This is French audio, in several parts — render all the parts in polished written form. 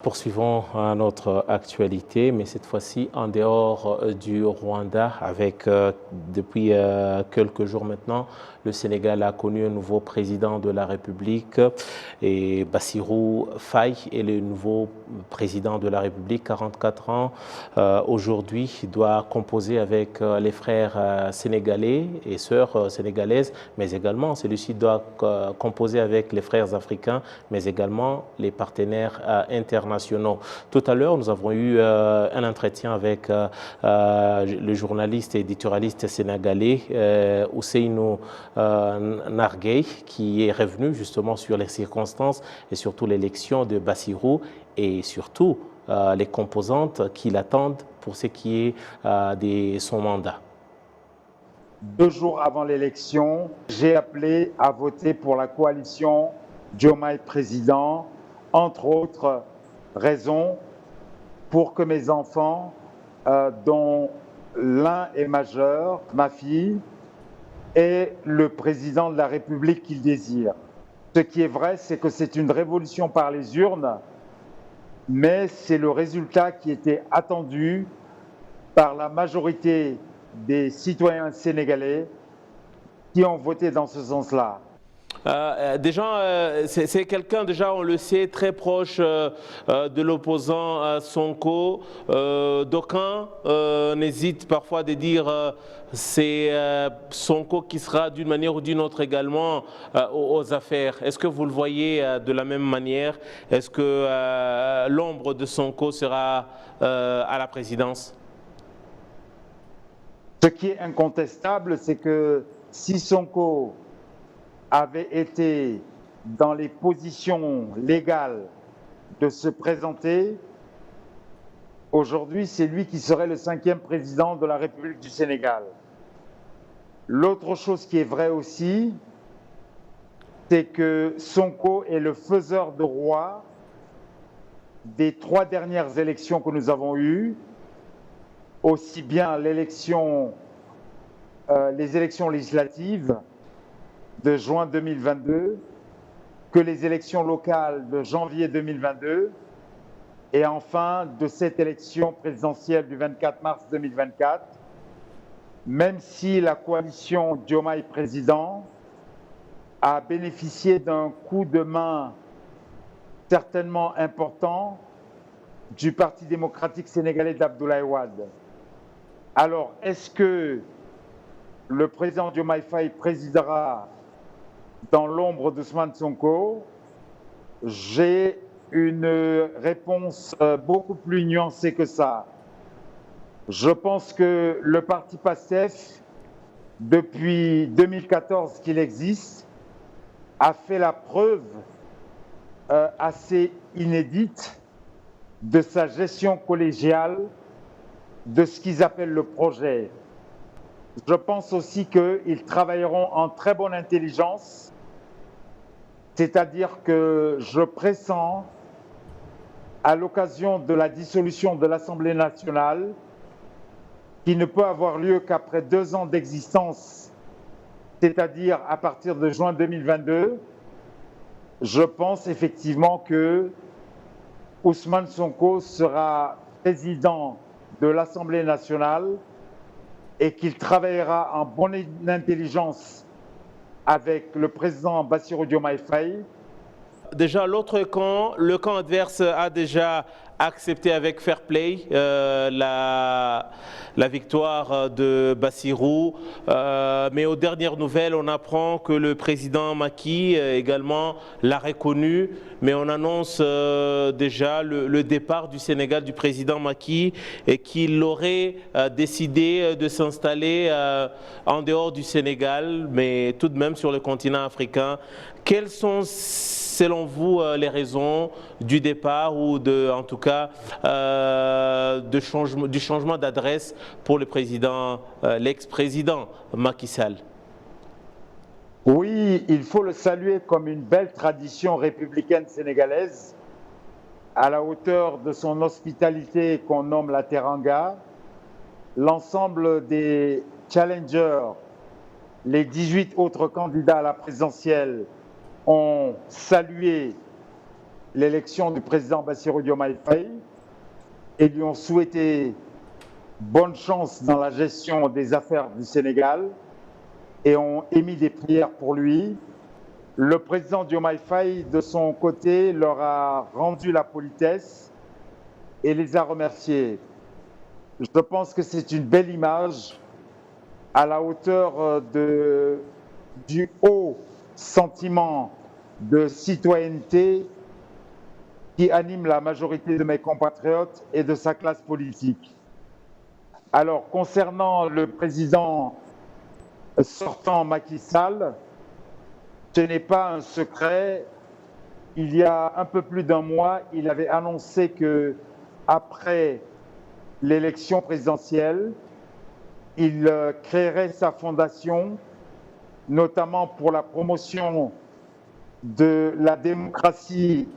Poursuivons notre actualité, mais cette fois-ci en dehors du Rwanda, avec depuis quelques jours maintenant, le Sénégal a connu un nouveau président de la République et Bassirou Faye est le nouveau président de la République, 44 ans. Aujourd'hui, il doit composer avec les frères sénégalais et sœurs sénégalaises, mais également celui-ci doit composer avec les frères africains, mais également les partenaires internationaux. Tout à l'heure, nous avons eu un entretien avec le journaliste et éditorialiste sénégalais Ousseynou Narguey, qui est revenu justement sur les circonstances et surtout l'élection de Bassirou et surtout les composantes qui l'attendent pour ce qui est de son mandat. 2 jours avant l'élection, j'ai appelé à voter pour la coalition Diomaye Président, entre autres raisons pour que mes enfants, dont l'un est majeur, ma fille, et le président de la République qu'ils désirent. Ce qui est vrai, c'est que c'est une révolution par les urnes, mais c'est le résultat qui était attendu par la majorité des citoyens sénégalais qui ont voté dans ce sens-là. C'est quelqu'un, déjà on le sait, très proche de l'opposant Sonko. D'aucuns n'hésitent parfois de dire c'est Sonko qui sera d'une manière ou d'une autre également aux affaires. Est-ce que vous le voyez de la même manière? Est-ce que l'ombre de Sonko sera à la présidence? Ce qui est incontestable, c'est que si Sonko avait été dans les positions légales de se présenter, aujourd'hui, c'est lui qui serait le 5e président de la République du Sénégal. L'autre chose qui est vraie aussi, c'est que Sonko est le faiseur de roi des 3 dernières élections que nous avons eues, aussi bien les élections législatives de juin 2022 que les élections locales de janvier 2022 et enfin de cette élection présidentielle du 24 mars 2024, même si la coalition Diomaye Président a bénéficié d'un coup de main certainement important du Parti démocratique sénégalais d'Abdoulaye Wade. Alors, est-ce que le président Diomaye Faye présidera dans l'ombre d'Ousmane Sonko? J'ai une réponse beaucoup plus nuancée que ça. Je pense que le parti PASTEF, depuis 2014 qu'il existe, a fait la preuve assez inédite de sa gestion collégiale de ce qu'ils appellent le projet. Je pense aussi qu'ils travailleront en très bonne intelligence, c'est-à-dire que je pressens, à l'occasion de la dissolution de l'Assemblée nationale, qui ne peut avoir lieu qu'après 2 ans d'existence, c'est-à-dire à partir de juin 2022, je pense effectivement que Ousmane Sonko sera président de l'Assemblée nationale et qu'il travaillera en bonne intelligence avec le président Bassirou Diomaye Faye. Déjà, l'autre camp, le camp adverse a déjà accepté avec fair play la victoire de Bassirou. Mais aux dernières nouvelles, on apprend que le président Macky également l'a reconnu. Mais on annonce déjà le départ du Sénégal du président Macky et qu'il aurait décidé de s'installer en dehors du Sénégal, mais tout de même sur le continent africain. Quelles sont, selon vous, les raisons du départ ou en tout cas du changement d'adresse pour le président, l'ex-président Macky Sall? Oui, il faut le saluer comme une belle tradition républicaine sénégalaise, à la hauteur de son hospitalité qu'on nomme la Teranga. L'ensemble des challengers, les 18 autres candidats à la présidentielle, ont salué l'élection du président Bassirou Diomaye Faye et lui ont souhaité bonne chance dans la gestion des affaires du Sénégal et ont émis des prières pour lui. Le président Diomaye Faye, de son côté, leur a rendu la politesse et les a remerciés. Je pense que c'est une belle image à la hauteur du haut sentiment de citoyenneté qui anime la majorité de mes compatriotes et de sa classe politique. Alors, concernant le président sortant Macky Sall, ce n'est pas un secret. Il y a un peu plus d'un mois, il avait annoncé que après l'élection présidentielle, il créerait sa fondation, notamment pour la promotion de la démocratie.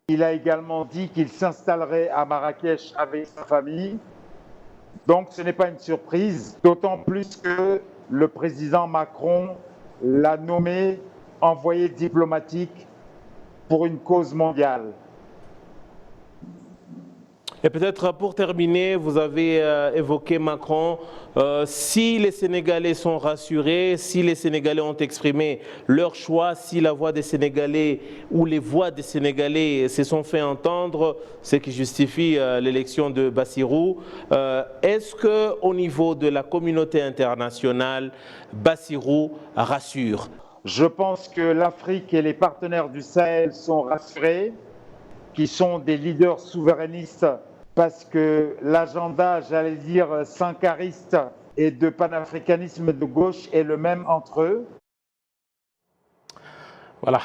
Il a également dit qu'il s'installerait à Marrakech avec sa famille. Donc ce n'est pas une surprise, d'autant plus que le président Macron l'a nommé envoyé diplomatique pour une cause mondiale. Et peut-être pour terminer, vous avez évoqué Macron. Si les Sénégalais sont rassurés, si les Sénégalais ont exprimé leur choix, si la voix des Sénégalais ou les voix des Sénégalais se sont fait entendre, ce qui justifie l'élection de Bassirou, est-ce qu'au niveau de la communauté internationale, Bassirou rassure? Je pense que l'Afrique et les partenaires du Sahel sont rassurés, qui sont des leaders souverainistes, parce que l'agenda, j'allais dire, sankariste et de panafricanisme de gauche est le même entre eux. Voilà.